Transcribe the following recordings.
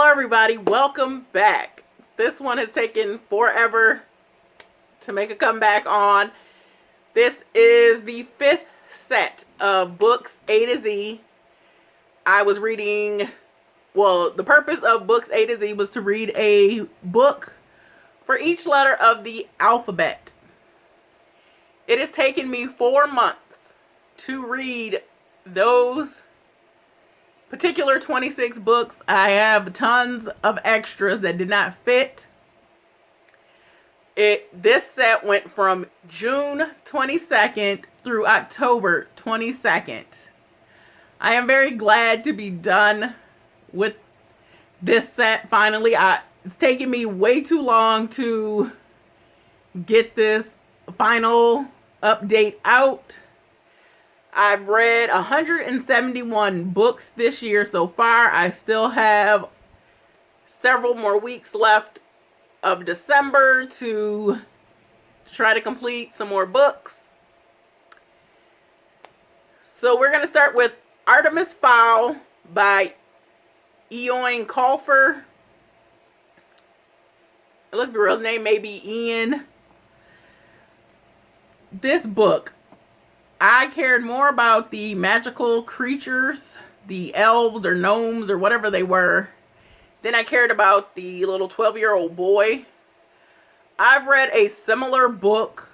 Hello everybody, welcome back. This one has taken forever to make a comeback on. This is the 5th set of books A to Z. I was reading, the purpose of books A to Z was to read a book for each letter of the alphabet. It has taken me 4 months to read those particular 26 books. I have tons of extras that did not fit. This set went from June 22nd through October 22nd. I am very glad to be done with this set finally. It's taken me way too long to get this final update out. I've read 171 books this year so far. I still have several more weeks left of December to try to complete some more books. So we're going to start with Artemis Fowl by Eoin Colfer. Let's be real, his name may be Ian. This book, I cared more about the magical creatures, the elves or gnomes or whatever they were, than I cared about the little 12-year-old boy. I've read a similar book.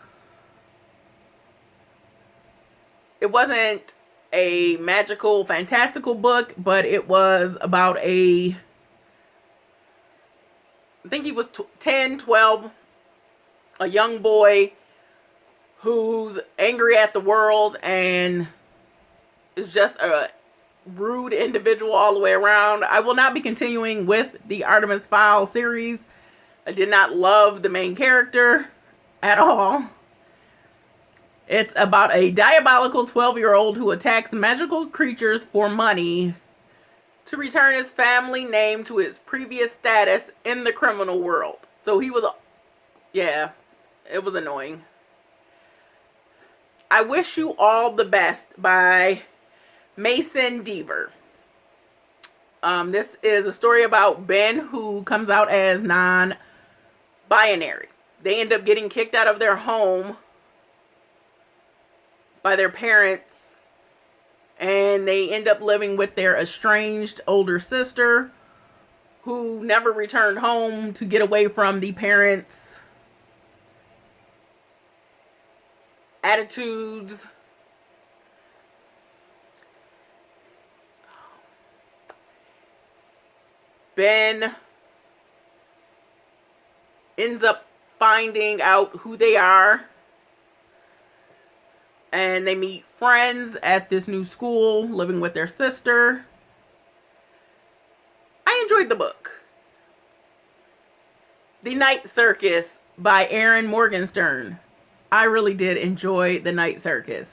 It wasn't a magical, fantastical book, but it was about I think he was 10, 12, a young boy who's angry at the world and is just a rude individual all the way around. I will not be continuing with the Artemis Fowl series. I did not love the main character at all. It's about a diabolical 12-year-old who attacks magical creatures for money to return his family name to its previous status in the criminal world. So he was, yeah, it was annoying. I Wish You All the Best by Mason Deaver. This is a story about Ben, who comes out as non-binary. They end up getting kicked out of their home by their parents, and they end up living with their estranged older sister, who never returned home to get away from the parents' attitudes. Ben ends up finding out who they are, and they meet friends at this new school, living with their sister. I enjoyed the book. The Night Circus by Erin Morgenstern. I really did enjoy The Night Circus.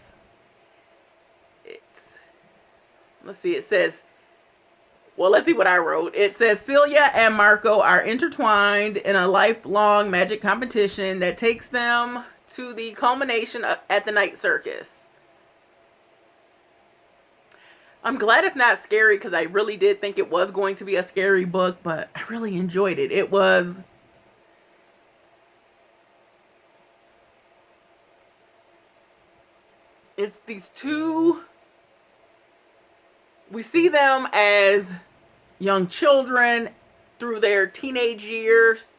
Let's see, it says, let's see what I wrote. It says, Celia and Marco are intertwined in a lifelong magic competition that takes them to the culmination at the Night Circus. I'm glad it's not scary, because I really did think it was going to be a scary book, but I really enjoyed it. It's these two, we see them as young children through their teenage years,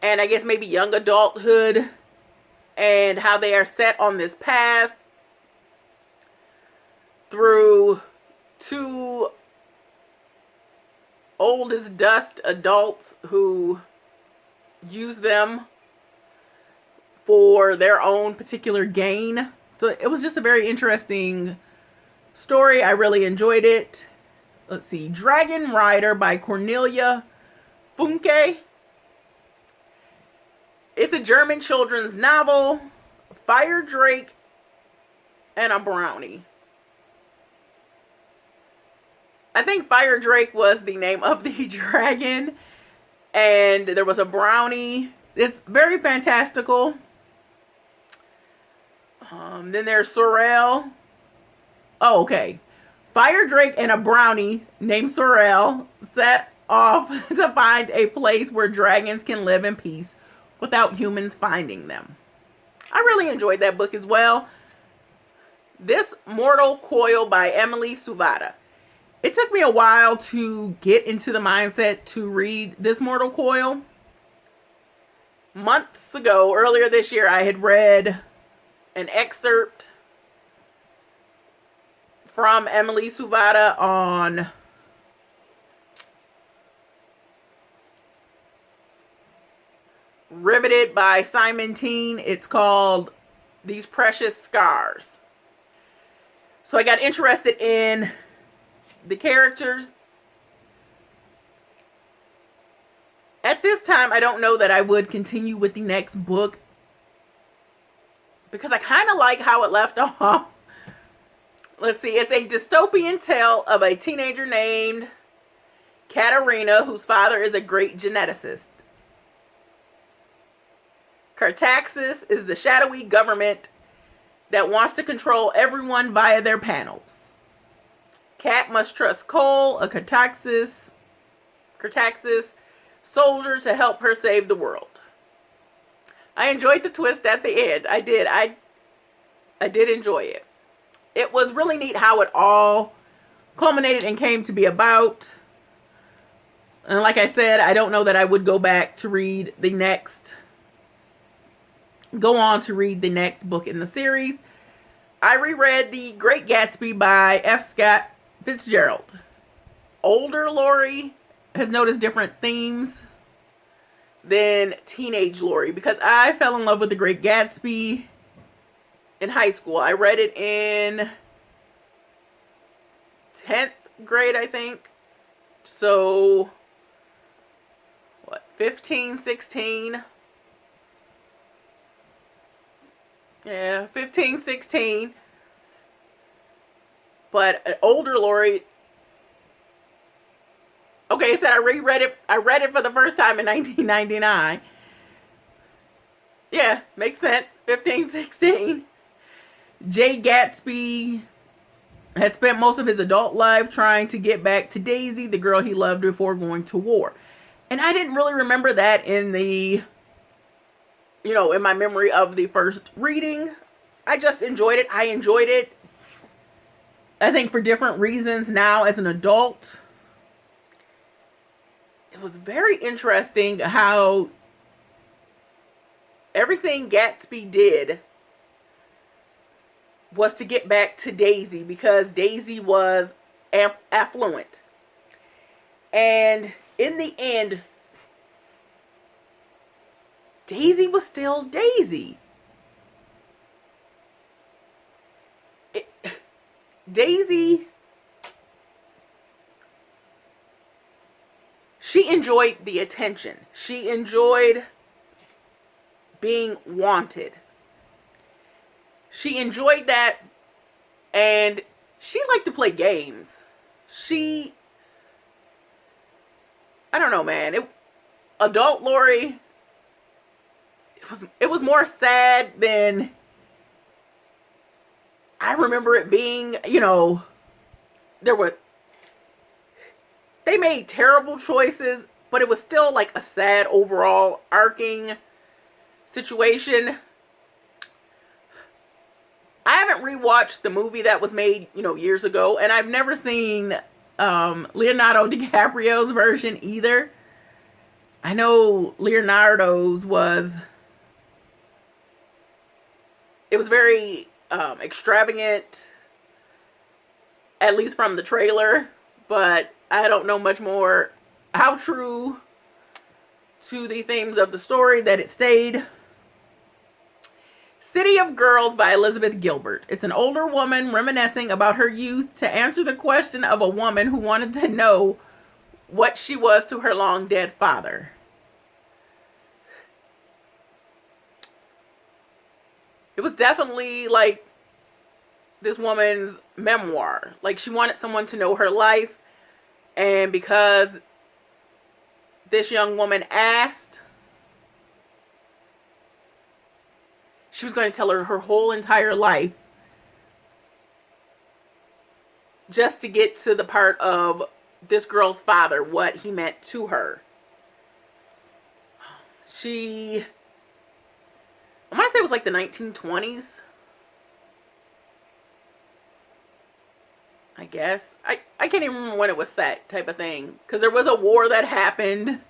and I guess maybe young adulthood, and how they are set on this path through two old as dust adults who use them for their own particular gain. So it was just a very interesting story. I really enjoyed it. Let's see, Dragon Rider by Cornelia Funke. It's a German children's novel. Fire Drake and a Brownie. I think Fire Drake was the name of the dragon, and there was a brownie. It's very fantastical. Then there's Sorrel. Oh, okay. Fire Drake and a brownie named Sorrel set off to find a place where dragons can live in peace without humans finding them. I really enjoyed that book as well. This Mortal Coil by Emily Suvada. It took me a while to get into the mindset to read This Mortal Coil. Months ago, earlier this year, I had read an excerpt from Emily Suvada on Riveted by Simon Teen. It's called These Precious Scars. So I got interested in the characters. At this time, I don't know that I would continue with the next book because I kind of like how it left off. Let's see. It's a dystopian tale of a teenager named Katerina whose father is a great geneticist. Cartaxis is the shadowy government that wants to control everyone via their panels. Kat must trust Cole, a Cartaxis soldier, to help her save the world. I enjoyed the twist at the end. I did. I did enjoy it. It was really neat how it all culminated and came to be about. And like I said, I don't know that I would go on to read the next book in the series. I reread The Great Gatsby by F. Scott Fitzgerald. Older Lori has noticed different themes than teenage Lori because I fell in love with The Great Gatsby in high school. I read it in 10th grade, I think. So, 15, 16. Yeah, 15, 16. But an older Lori. Okay, so I reread it. I read it for the first time in 1999. Yeah, makes sense. 15, 16. Jay Gatsby had spent most of his adult life trying to get back to Daisy, the girl he loved before going to war. And I didn't really remember that in my memory of the first reading. I just enjoyed it. I enjoyed it, I think, for different reasons now as an adult. It was very interesting how everything Gatsby did was to get back to Daisy because Daisy was affluent. And in the end, Daisy was still Daisy. Daisy, she enjoyed the attention. She enjoyed being wanted. She enjoyed that, and she liked to play games. I don't know, man. Adult Lori, it was more sad than I remember it being. They made terrible choices, but it was still like a sad overall arcing situation. I haven't rewatched the movie that was made, years ago, and I've never seen Leonardo DiCaprio's version either. I know Leonardo's was very extravagant, at least from the trailer, but I don't know much more how true to the themes of the story that it stayed. City of Girls by Elizabeth Gilbert. It's an older woman reminiscing about her youth to answer the question of a woman who wanted to know what she was to her long dead father. It was definitely like this woman's memoir. Like, she wanted someone to know her life, and because this young woman asked, she was going to tell her whole entire life just to get to the part of this girl's father, what he meant to her. I want to say it was like the 1920s. I guess. I can't even remember when it was set, type of thing. Because there was a war that happened.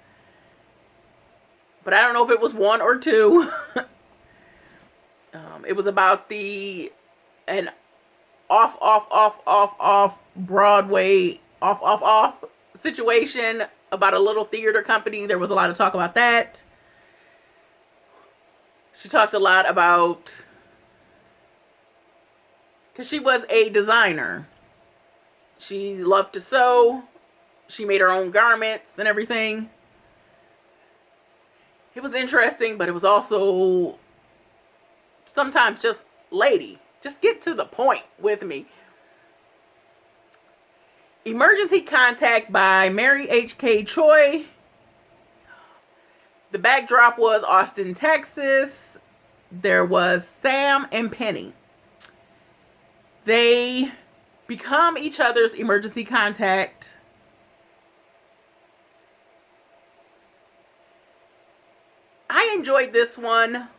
But I don't know if it was one or two. It was about an off Broadway, off situation about a little theater company. There was a lot of talk about that. She talked a lot about, because she was a designer. She loved to sew. She made her own garments and everything. It was interesting, but it was also sometimes just, lady, just get to the point with me. Emergency Contact by Mary H.K. Choi. The backdrop was Austin, Texas. There was Sam and Penny. They become each other's emergency contact. I enjoyed this one.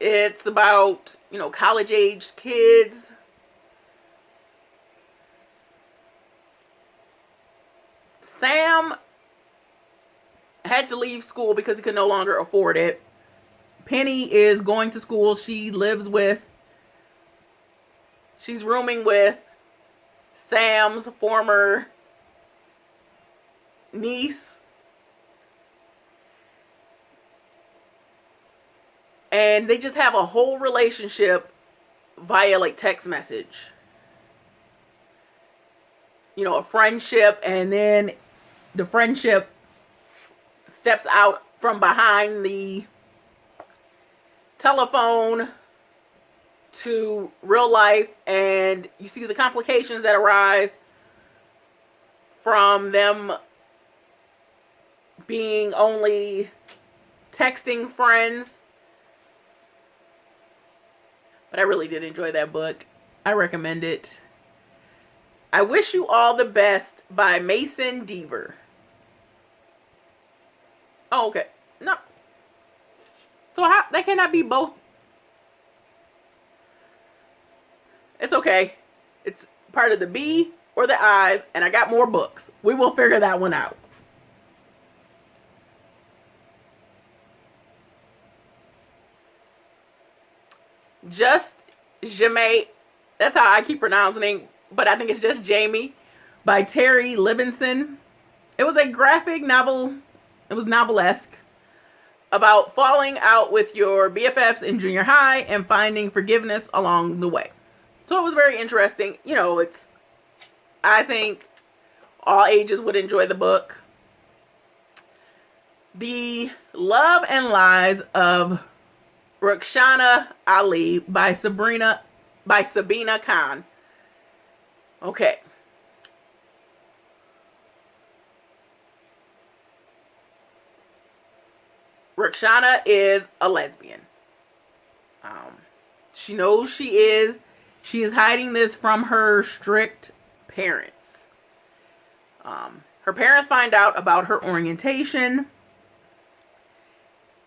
It's about, college-age kids. Sam had to leave school because he could no longer afford it. Penny is going to school. She's rooming with Sam's former niece. And they just have a whole relationship via like text message. A friendship, and then the friendship steps out from behind the telephone to real life, and you see the complications that arise from them being only texting friends. But I really did enjoy that book. I recommend it. I Wish You All the Best by Mason Deaver. Oh, okay. No. So that cannot be both. It's okay. It's part of the B or the I, and I got more books. We will figure that one out. Just Jamie. That's how I keep pronouncing it, but I think it's just Jamie, by Terry Libenson. It was a graphic novel. It was novelesque about falling out with your BFFs in junior high and finding forgiveness along the way. So it was very interesting. I think all ages would enjoy the book. The Love and Lies of Rukhsana Ali by Sabina Khan. Okay. Rukhsana is a lesbian. She knows she is. She is hiding this from her strict parents. Her parents find out about her orientation.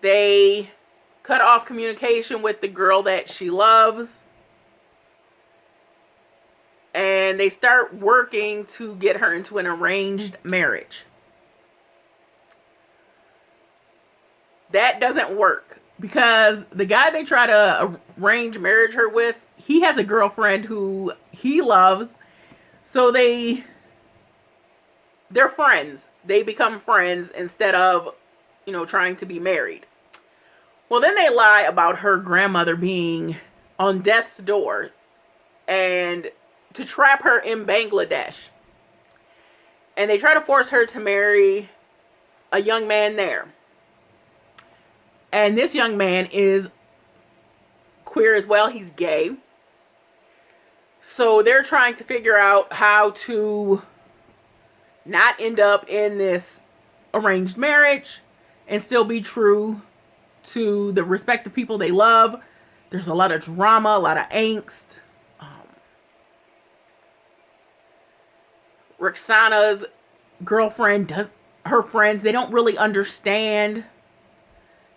They cut off communication with the girl that she loves. And they start working to get her into an arranged marriage. That doesn't work because the guy they try to arrange marriage her with, he has a girlfriend who he loves. So they're friends. They become friends instead of, trying to be married. Well, then they lie about her grandmother being on death's door and to trap her in Bangladesh. And they try to force her to marry a young man there. And this young man is queer as well. He's gay. So they're trying to figure out how to not end up in this arranged marriage and still be true to the respective people they love. There's a lot of drama, a lot of angst. Roxana's girlfriend does, her friends, they don't really understand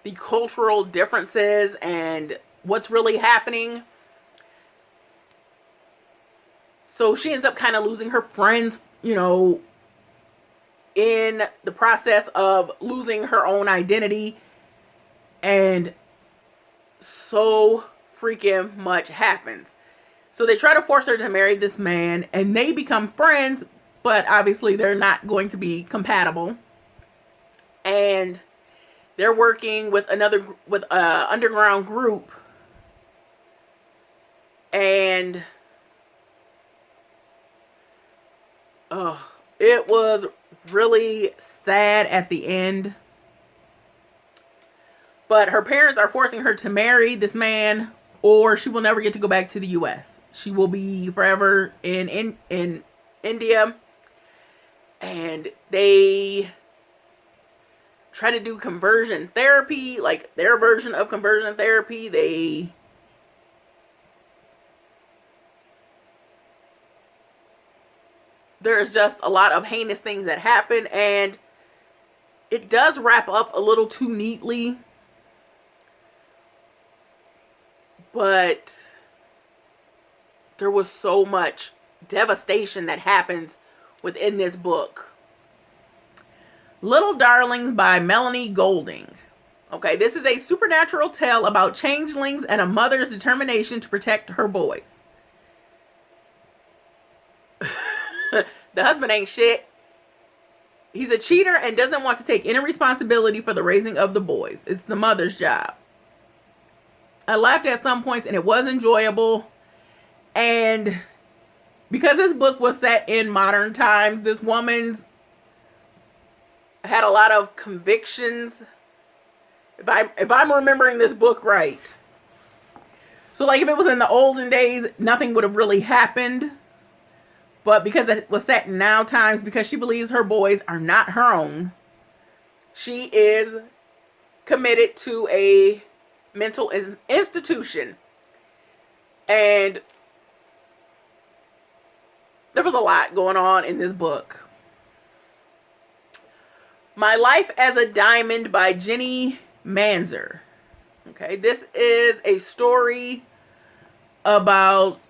the cultural differences and what's really happening. So she ends up kind of losing her friends, you know, in the process of losing her own identity. And so freaking much happens. So they try to force her to marry this man, and they become friends, but obviously they're not going to be compatible. And they're working with with a underground group, and it was really sad at the end. But her parents are forcing her to marry this man, or she will never get to go back to the U.S. She will be forever in India. And they try to do conversion therapy, like their version of conversion therapy. There's just a lot of heinous things that happen, and it does wrap up a little too neatly. But there was so much devastation that happens within this book. Little Darlings by Melanie Golding. Okay, this is a supernatural tale about changelings and a mother's determination to protect her boys. The husband ain't shit. He's a cheater and doesn't want to take any responsibility for the raising of the boys. It's the mother's job. I laughed at some points and it was enjoyable. And because this book was set in modern times, this woman's had a lot of convictions. If I'm remembering this book right. So like if it was in the olden days, nothing would have really happened. But because it was set in now times, because she believes her boys are not her own, she is committed to a mental institution. And there was a lot going on in this book. My Life as a Diamond by Jenny Manzer. Okay, this is a story about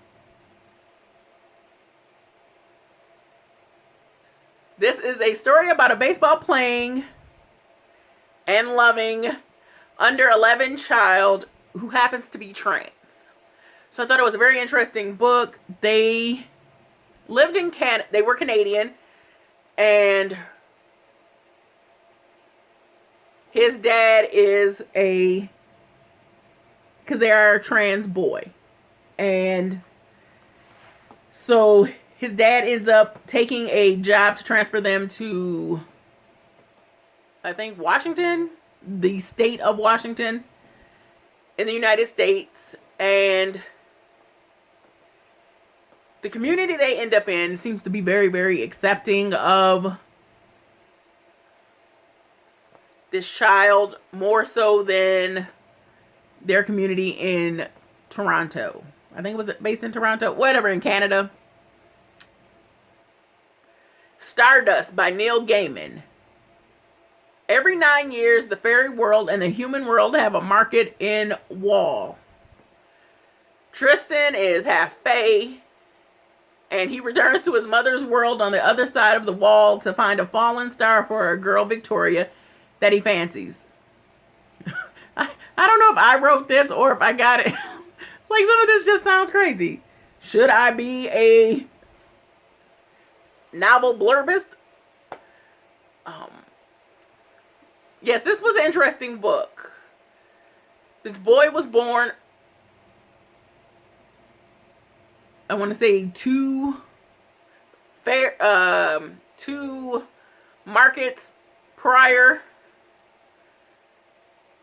a baseball playing and loving under 11 child who happens to be trans. So I thought it was a very interesting book. They lived in Canada. They were Canadian, and his dad is because they are a trans boy. And so his dad ends up taking a job to transfer them to, I think, Washington, the state of Washington in the United States. And the community they end up in seems to be very, very accepting of this child, more so than their community in Toronto. I think it was based in Toronto, whatever, in Canada. Stardust by Neil Gaiman. Every 9 years, the fairy world and the human world have a market in Wall. Tristan is half fae, and he returns to his mother's world on the other side of the wall to find a fallen star for a girl, Victoria, that he fancies. I don't know if I wrote this or if I got it. Like, some of this just sounds crazy. Should I be a novel blurbist? Yes, this was an interesting book. This boy was born, I want to say two markets prior,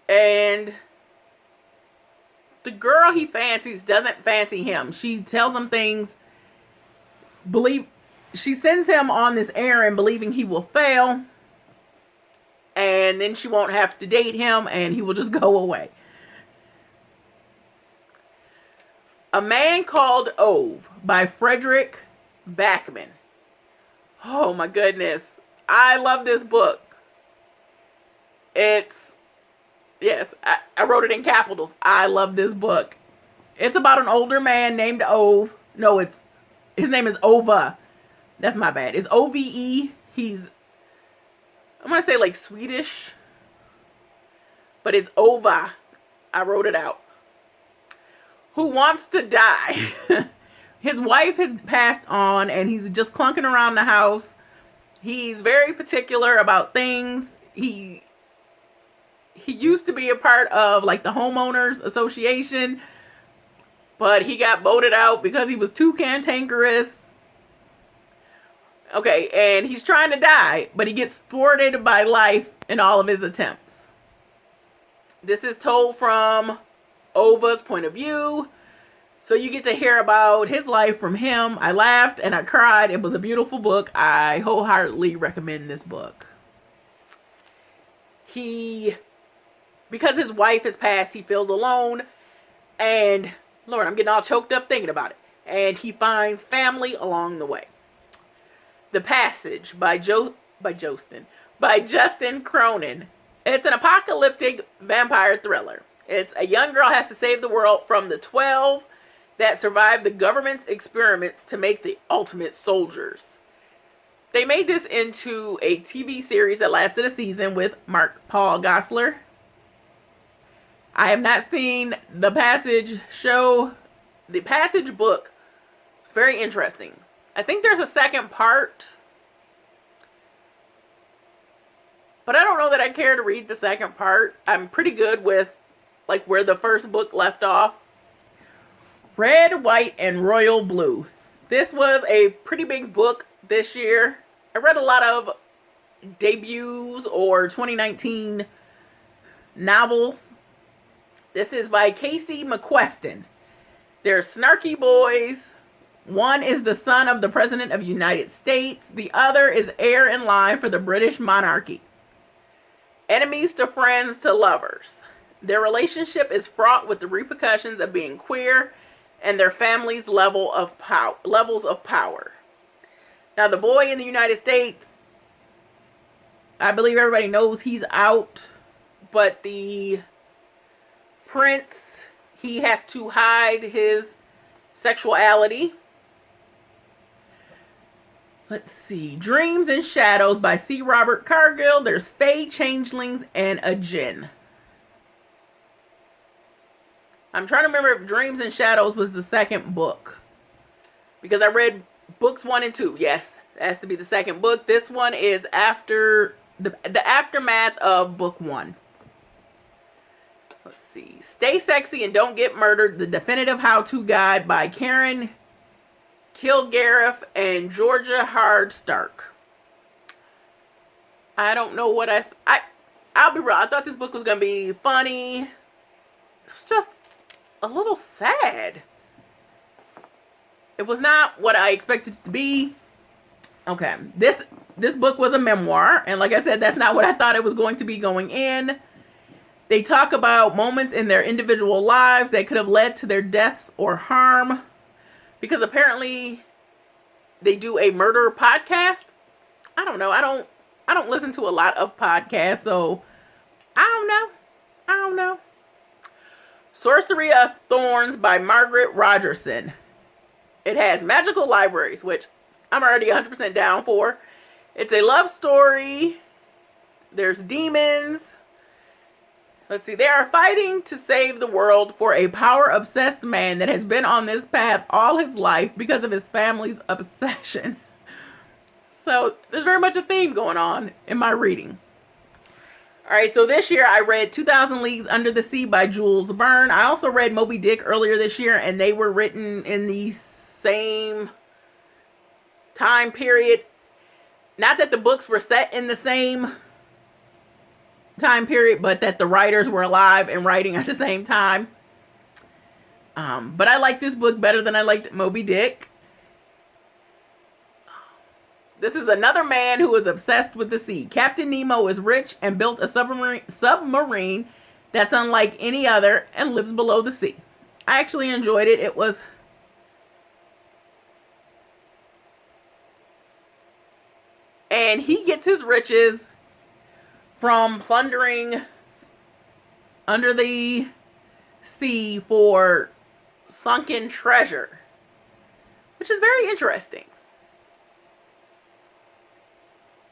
and the girl he fancies doesn't fancy him. She tells him things, she sends him on this errand believing he will fail, and then she won't have to date him and he will just go away. A Man Called Ove by Frederick Backman. Oh my goodness. I love this book. Yes, I wrote it in capitals. I love this book. It's about an older man named Ove. No, his name is Ova. That's my bad. It's OVE. I'm going to say like Swedish, but it's Ova. I wrote it out. Who wants to die. His wife has passed on and he's just clunking around the house. He's very particular about things. He used to be a part of like the homeowners association, but he got voted out because he was too cantankerous. Okay, and he's trying to die, but he gets thwarted by life in all of his attempts. This is told from Ova's point of view, so you get to hear about his life from him. I laughed and I cried. It was a beautiful book. I wholeheartedly recommend this book. Because his wife has passed, he feels alone, and Lord, I'm getting all choked up thinking about it. And he finds family along the way. The Passage by Justin Cronin. It's an apocalyptic vampire thriller. It's a young girl has to save the world from the 12 that survived the government's experiments to make the ultimate soldiers. They made this into a TV series that lasted a season with Paul Gosselaar. I have not seen the Passage show. The Passage book was very interesting. I think there's a second part, but I don't know that I care to read the second part. I'm pretty good with like where the first book left off. Red, White, and Royal Blue. This was a pretty big book this year. I read a lot of debuts or 2019 novels. This is by Casey McQuestion. They're snarky boys. One is the son of the President of the United States. The other is heir in line for the British monarchy. Enemies to friends to lovers. Their relationship is fraught with the repercussions of being queer and their family's levels of power. Now, the boy in the United States, I believe everybody knows he's out, but the prince, he has to hide his sexuality. Let's see. Dreams and Shadows by C. Robert Cargill. There's Fae, Changelings, and a Djinn. I'm trying to remember if Dreams and Shadows was the second book, because I read books 1 and 2. Yes, it has to be the second book. This one is after the aftermath of book 1. Let's see. Stay Sexy and Don't Get Murdered. The Definitive How-To Guide by Karen Kilgariff and Georgia Hard Stark. I don't know what I'll be real. I thought this book was going to be funny. It was just a little sad. It was not what I expected it to be. Okay. This book was a memoir. And like I said, that's not what I thought it was going to be going in. They talk about moments in their individual lives that could have led to their deaths or harm. Because apparently they do a murder podcast. I don't know. I don't listen to a lot of podcasts, so I don't know. Sorcery of Thorns by Margaret Rogerson. It has magical libraries, which I'm already 100% down for. It's a love story. There's demons. Let's see. They are fighting to save the world for a power-obsessed man that has been on this path all his life because of his family's obsession. So there's very much a theme going on in my reading. All right, so this year I read 2,000 Leagues Under the Sea by Jules Verne. I also read Moby Dick earlier this year, and they were written in the same time period. Not that the books were set in the same time period, but that the writers were alive and writing at the same time. But I like this book better than I liked Moby Dick. This is another man who is obsessed with the sea. Captain Nemo is rich and built a submarine that's unlike any other and lives below the sea. I actually enjoyed it. It was And he gets his riches from plundering under the sea for sunken treasure, which is very interesting.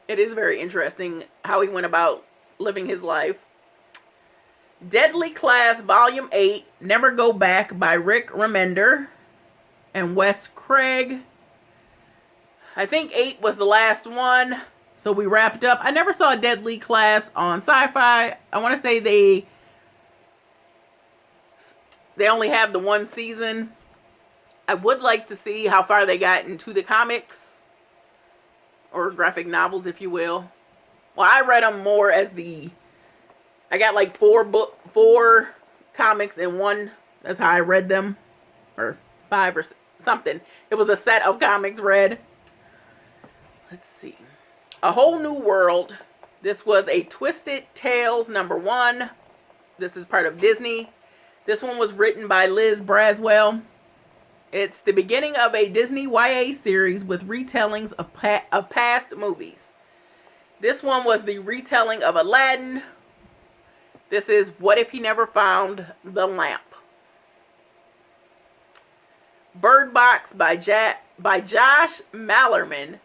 It is very interesting how he went about living his life. Deadly Class Volume 8, Never Go Back by Rick Remender and Wes Craig. I think 8 was the last one, so we wrapped up. I never saw Deadly Class on Sci-Fi. I want to say they only have the one season. I would like to see how far they got into the comics, or graphic novels, if you will. Well, I read them more as I got like 4 comics in one. That's how I read them. Or 5 or something. It was a set of comics read. Let's see. A Whole New World. This was a Twisted Tales #1. This is part of Disney. This one was written by Liz Braswell. It's the beginning of a Disney YA series with retellings of past movies. This one was the retelling of Aladdin. This is What If He Never Found the Lamp. Bird Box by Josh Malerman.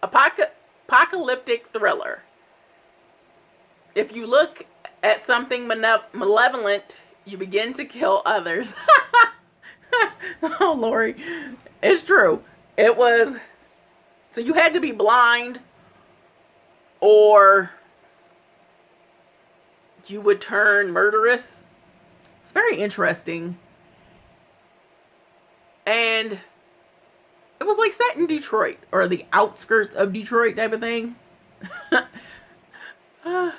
Apocalyptic thriller. If you look at something malevolent, you begin to kill others. Oh, Lori. It's true. It was... So you had to be blind, or you would turn murderous. It's very interesting. And it was like set in Detroit, or the outskirts of Detroit type of thing. I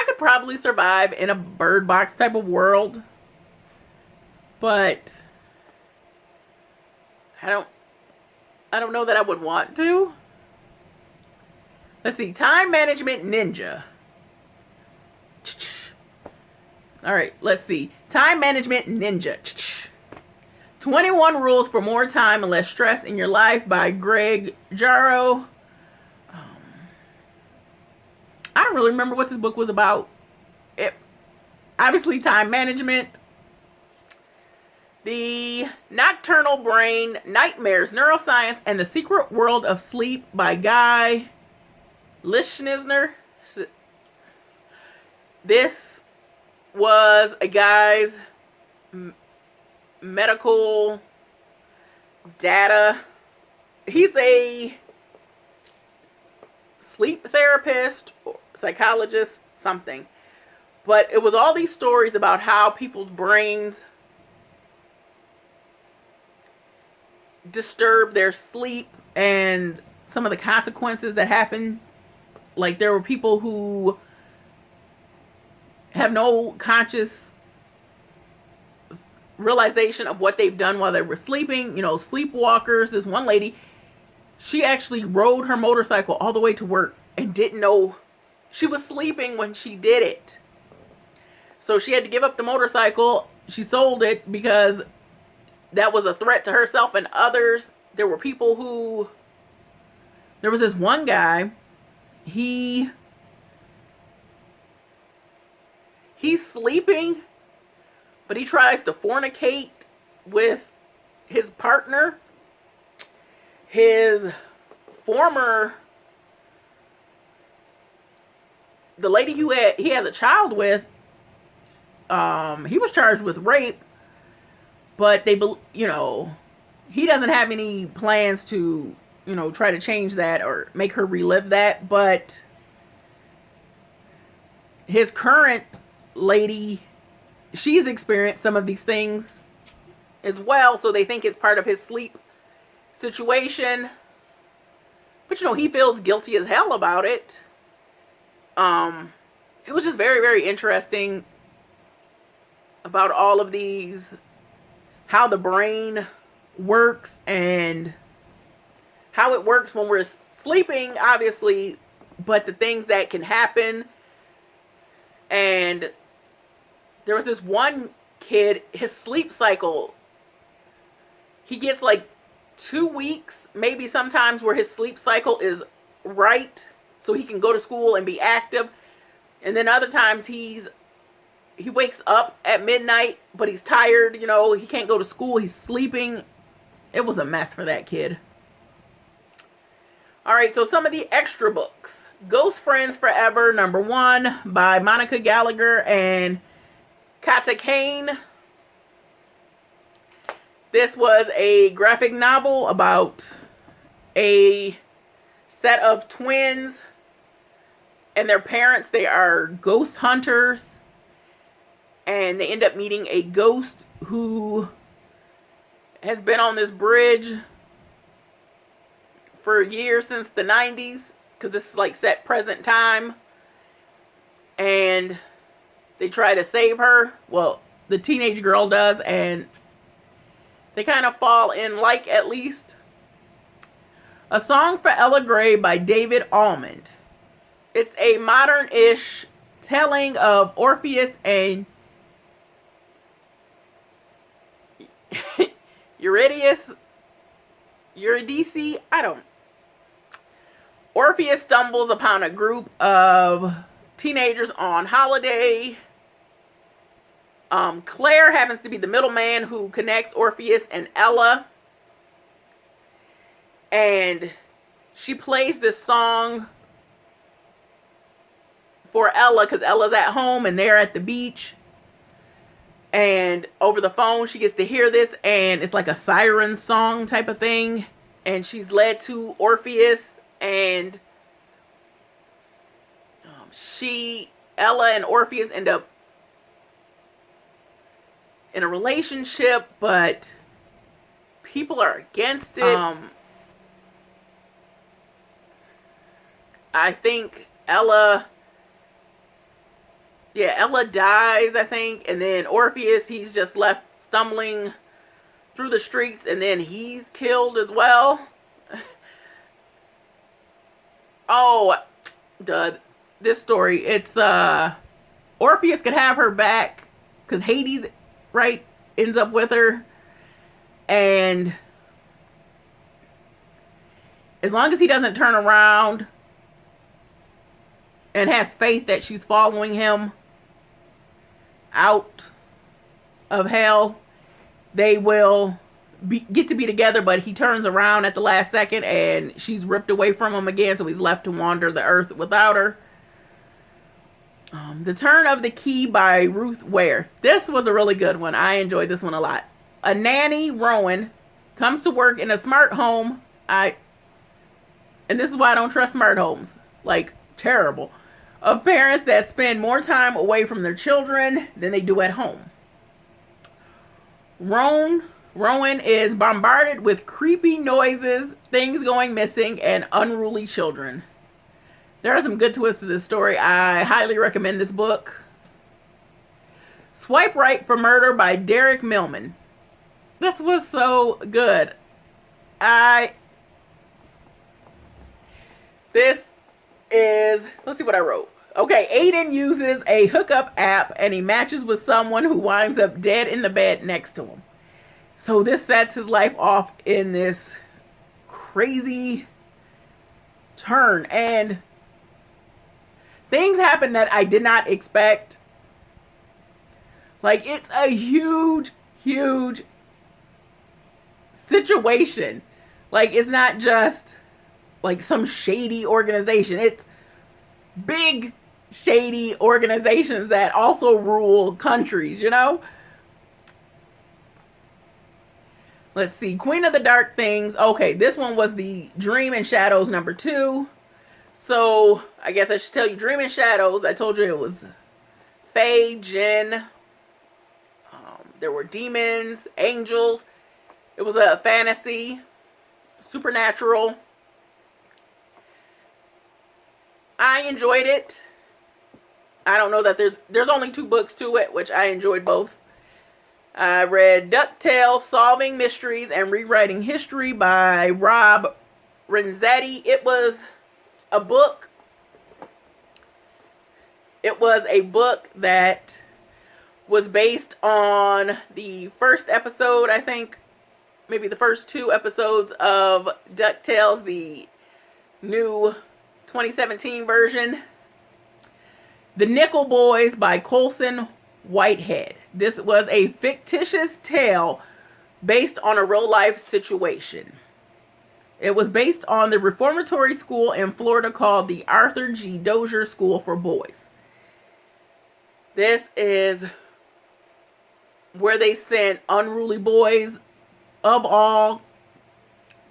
could probably survive in a Bird Box type of world, but I don't know that I would want to. Let's see. Time Management Ninja. All right, let's see. Time Management Ninja. 21 Rules for More Time and Less Stress in Your Life by Greg Jarrow. I don't really remember what this book was about. Obviously, time management. The Nocturnal Brain, Nightmares, Neuroscience, and the Secret World of Sleep by Guy Lischner. This was a guy's medical data. He's a sleep therapist, psychologist, something. But it was all these stories about how people's brains disturb their sleep and some of the consequences that happen. Like, there were people who have no conscious realization of what they've done while they were sleeping. You know, sleepwalkers. This one lady, she actually rode her motorcycle all the way to work and didn't know she was sleeping when she did it. So she had to give up the motorcycle. She sold it because that was a threat to herself and others. There were people who... There was this one guy. He's sleeping, but he tries to fornicate with his partner. His former... The lady who he has a child with, he was charged with rape, but he doesn't have any plans to, try to change that or make her relive that. But his current lady, she's experienced some of these things as well, so they think it's part of his sleep situation. But he feels guilty as hell about it. It was just very, very interesting about all of these, how the brain works and how it works when we're sleeping, obviously, but the things that can happen. And there was this one kid, his sleep cycle, he gets like 2 weeks, maybe sometimes, where his sleep cycle is right, so he can go to school and be active. And then other times he wakes up at midnight, but he's tired, he can't go to school, he's sleeping. It was a mess for that kid. All right, so some of the extra books. Ghost Friends Forever, #1, by Monica Gallagher and Kata Kane. This was a graphic novel about a set of twins and their parents. They are ghost hunters, and they end up meeting a ghost who has been on this bridge for years, since the 90s, because this is like set present time. And they try to save her. Well, the teenage girl does, and they kind of fall in like, at least. A Song for Ella Gray by David Almond. It's a modern-ish telling of Orpheus and Eurydice. Orpheus stumbles upon a group of teenagers on holiday. Claire happens to be the middleman who connects Orpheus and Ella. And she plays this song for Ella because Ella's at home and they're at the beach. And over the phone, she gets to hear this, and it's like a siren song type of thing. And she's led to Orpheus, and Ella and Orpheus end up in a relationship, but people are against it. I think Ella dies, I think, and then Orpheus, he's just left stumbling through the streets, and then he's killed as well. This story, it's Orpheus could have her back because Hades, right, ends up with her, and as long as he doesn't turn around and has faith that she's following him out of hell, they will get to be together. But he turns around at the last second and she's ripped away from him again, so he's left to wander the earth without her. The Turn of the Key by Ruth Ware. This was a really good one. I enjoyed this one a lot. A nanny, Rowan, comes to work in a smart home. And this is why I don't trust smart homes. Like, terrible. Of parents that spend more time away from their children than they do at home. Rowan is bombarded with creepy noises, things going missing, and unruly children. There are some good twists to this story. I highly recommend this book. Swipe Right for Murder by Derek Millman. This was so good. Let's see what I wrote. Okay, Aiden uses a hookup app and he matches with someone who winds up dead in the bed next to him. So this sets his life off in this crazy turn, and things happen that I did not expect. Like, it's a huge, huge situation. Like, it's not just like some shady organization. It's big, shady organizations that also rule countries, Let's see. Queen of the Dark Things. Okay, this one was the Dream in Shadows #2. So, I guess I should tell you Dream in Shadows. I told you it was fae, jinn. There were demons, angels. It was a fantasy, supernatural. I enjoyed it. I don't know that there's only 2 books to it, which I enjoyed both. I read DuckTales, Solving Mysteries and Rewriting History by Rob Renzetti. It was a book that was based on the first episode, I think, maybe the first 2 episodes of DuckTales, the new 2017 version. The Nickel Boys by Colson Whitehead. This was a fictitious tale based on a real-life situation. It was based on the reformatory school in Florida called the Arthur G. Dozier School for Boys. This is where they sent unruly boys of all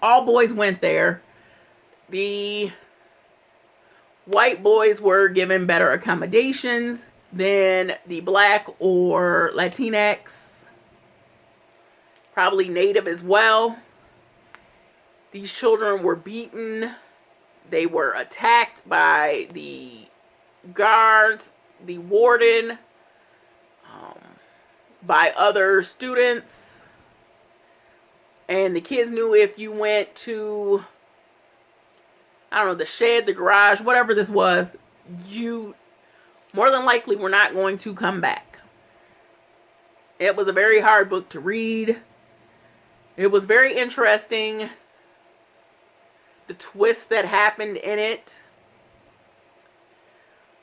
boys went there. The white boys were given better accommodations than the black or Latinx, probably native as well. These children were beaten. They were attacked by the guards, the warden, by other students. And the kids knew if you went to, I don't know, the shed, the garage, whatever this was, you more than likely were not going to come back. It was a very hard book to read. It was very interesting. The twist that happened in it.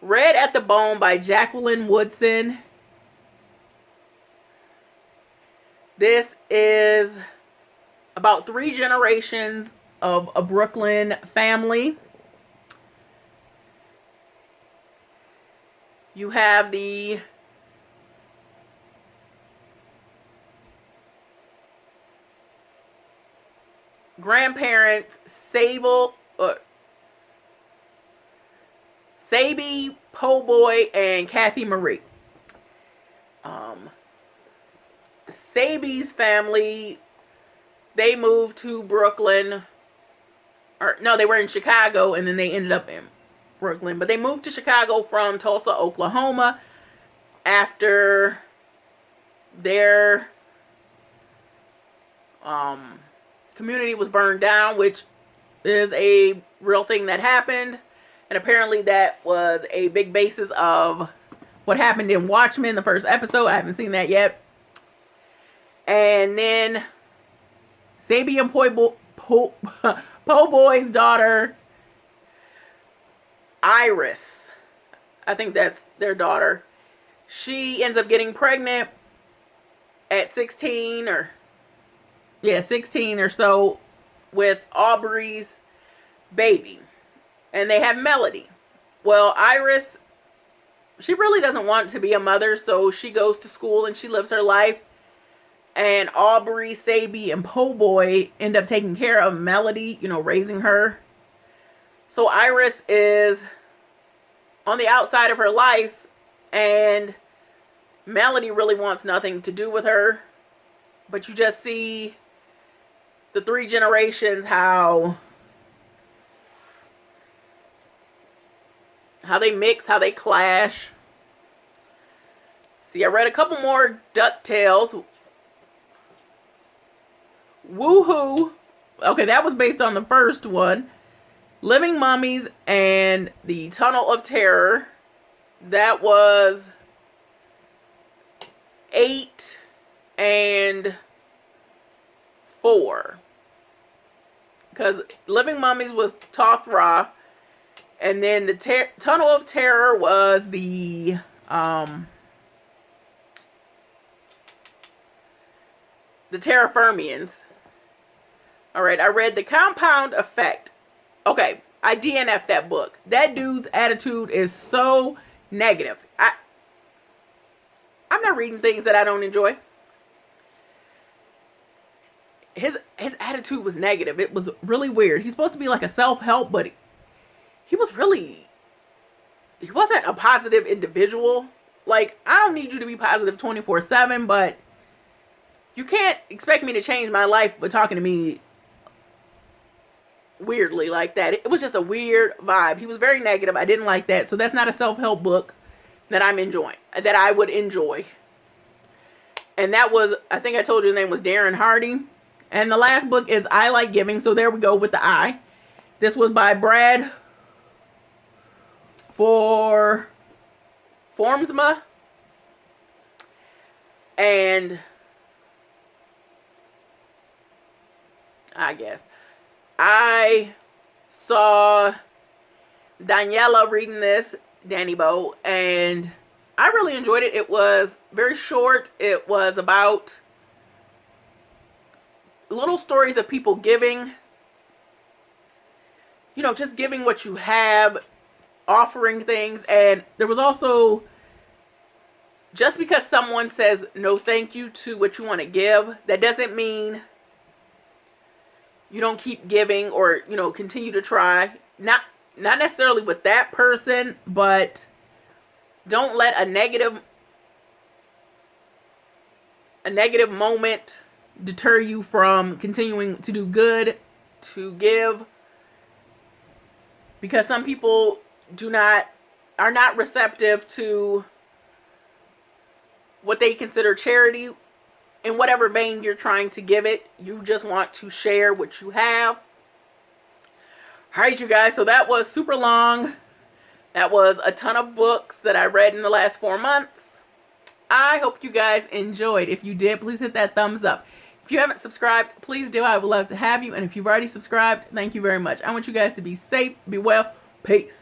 Red at the Bone by Jacqueline Woodson. This is about 3 generations of a Brooklyn family. You have the grandparents, Sabi, Po Boy, and Kathy Marie. Sabi's family, they moved to Brooklyn. Or no, they were in Chicago and then they ended up in Brooklyn. But they moved to Chicago from Tulsa, Oklahoma after their community was burned down, which is a real thing that happened. And apparently that was a big basis of what happened in Watchmen, the first episode. I haven't seen that yet. And then Sabi and Po Boy's daughter, Iris, I think that's their daughter. She ends up getting pregnant at 16 or so with Aubrey's baby. And they have Melody. Well, Iris, she really doesn't want to be a mother, so she goes to school and she lives her life. And Aubrey, Sabi, and Po Boy end up taking care of Melody, raising her. So Iris is on the outside of her life, and Melody really wants nothing to do with her. But you just see the 3 generations, how they mix, how they clash. See, I read a couple more DuckTales. Woohoo! Okay, that was based on the first one. Living Mummies and the Tunnel of Terror. That was 8 and 4. Because Living Mummies was Toth-Ra. And then the Tunnel of Terror was the Terrafermians. Alright, I read The Compound Effect. Okay, I DNF'd that book. That dude's attitude is so negative. I'm not reading things that I don't enjoy. His attitude was negative. It was really weird. He's supposed to be like a self-help, but he wasn't a positive individual. Like, I don't need you to be positive 24/7, but you can't expect me to change my life by talking to me weirdly like that. It was just a weird vibe. He was very negative. I didn't like that. So that's not a self-help book that I'm enjoying, that I would enjoy. And that was, I think I told you his name was Darren Hardy. And the last book is I Like Giving. So there we go with the I. This was by Brad Formsma. And I guess I saw Daniela reading this, Danny Bo, and I really enjoyed it. It was very short. It was about little stories of people giving, you know, just giving what you have, offering things. And there was also, just because someone says no thank you to what you want to give, that doesn't mean you don't keep giving or, you know, continue to try. Not necessarily with that person, but don't let a negative moment deter you from continuing to do good, to give, because some people are not receptive to what they consider charity in whatever vein you're trying to give it. You just want to share what you have. All right, you guys, so that was super long. That was a ton of books that I read in the last 4 months. I hope you guys enjoyed. If you did, please hit that thumbs up. If you haven't subscribed, please do. I would love to have you. And if you've already subscribed, thank you very much. I want you guys to be safe, be well. Peace.